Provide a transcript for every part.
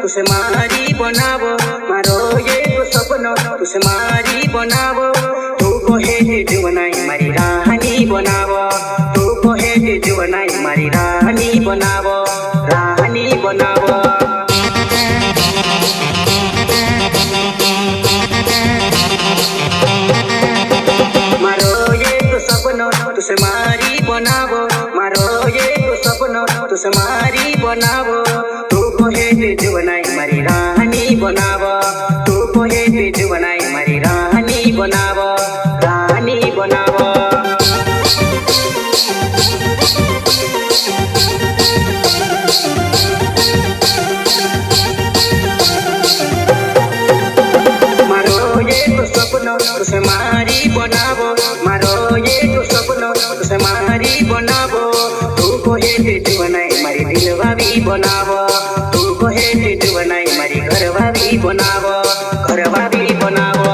तुझे मारी बनावो, मारो ये तो सपना तुझे मारी बनावो। तू को है जुवनाई मारी रानी बनावो, तू को है जुवनाई मारी रानी बनावो, रानी बनावो। मारो ये तो सपना तुझे मारी बनावो, मारो ये तो सपना तुझे मारी बनावो। तू को है जुवनाई मारी रानी बनावो, तू को है जुवनाई मारी रानी बनावो, रानी बनावो। मारो ये तो सपना तुझे मारी बनावो, मारो ये तो सपना तुझे मारी बनावो। तू को है जुवनाई मारी दिलवा भी बनावो, तू को है जुवनाई मारी घरवा भी बनावो, घरवा भी बनावो।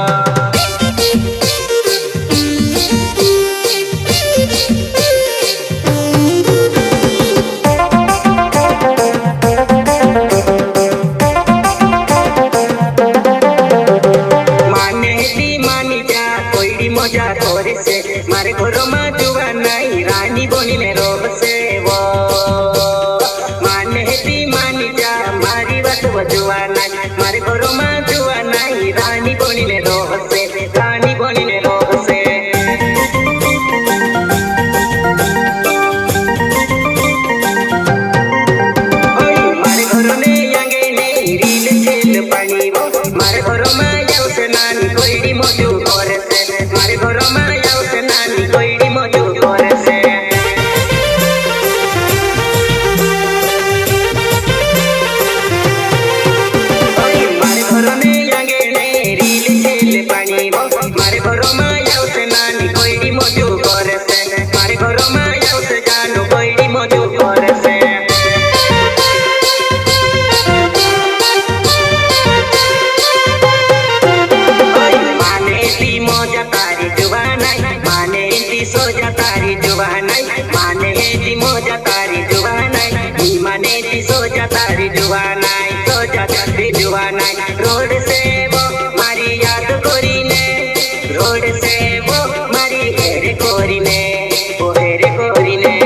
मजा करे से मारे घर में जुआ नहीं रानी बनी ने रोब से वो माने दी मानी जा मारी बात बजुआ नहीं मारे घर में जुआ नहीं रानी बनी ने रोब से, रानी बनी ने रोब से। मारे घर ने आगे नहीं रील खेल पानी वो मारे घर में जाओ से नानी कोई मजू करे से, मारे घर में जाओ से नानी कोई मजू करे से। मारे घर में आगे नहीं रील खेल पानी वो मारे घर में जाओ से नानी कोई मजू करे से, मारे घर में जाओ से जानो कोई मजू करे से। मजा तारी जुबानाई माने दी सोजा तारी जुबानाई माने दी मजा तारी जुबानाई माने दी सोजा तारी जुबानाई सोजा तारी जुबानाई। रोड से वो मारी याद कोरी ने, रोड से वो मारी हेरे कोरी ने, वो हेरे कोरी ने।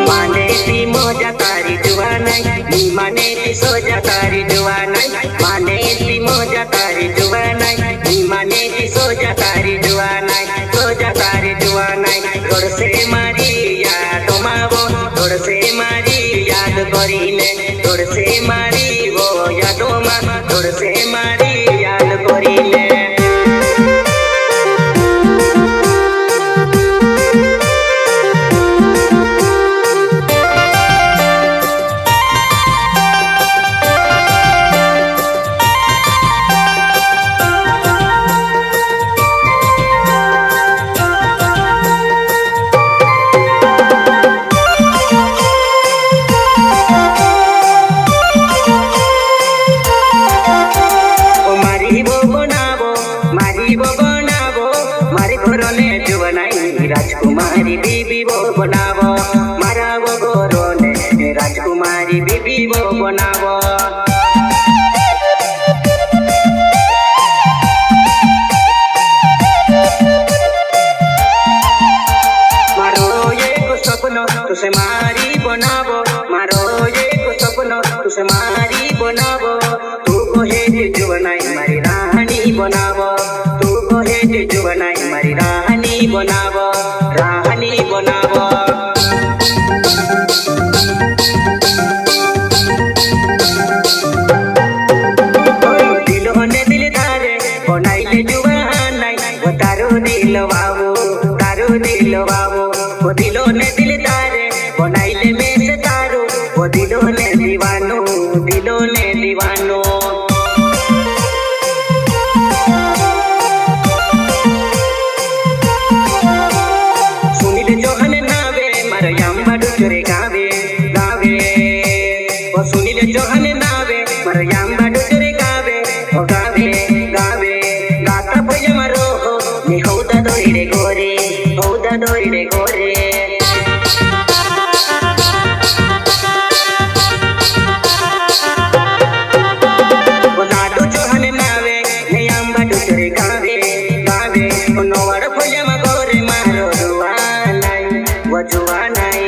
माने दी मजा तारी जुबानाई माने दी सोजा तारी जुबानाई माने दी मजा तारी जुबानाई माने दी सोजा तारी जुबानाई, सोजा तारी जुबानाई। रोड से मारी याद मावो, रोड से मारी याद करीने, रोड से मारी वो याद मा, रोड से मारी याद करीने। राजकुमारी बीबी वो बनावो, मारा वो गोरो ने राजकुमारी बीबी वो बनावो। मारो ये को सपना तुझे मारी बनावो, मारो ये को सपना तुझे मारी बनावो। तू को है जुवनाई मारी रानी बनावो, तू को है जुवनाई मारी रानी बनावो, रानी बनावो। दिल ने दिल धारे बनाइले जुवानाई वो तारो दिल बाबू, तारो दिल बाबू। वो दिल ने दिल धारे बनाइले में से तारो, वो दिल ने दीवानो दिलो ने दीवानो। सुनील चौहान नावे मारो यांबा डुचरे गावे गावे। ओ सुनील चौहान नावे मारो यांबा डुचरे गावे ओ गावे गावे। गाता भैया मारो हो ने हौदा दोइरे गोरे हौदा दोइरे गोरे। जुआ नहीं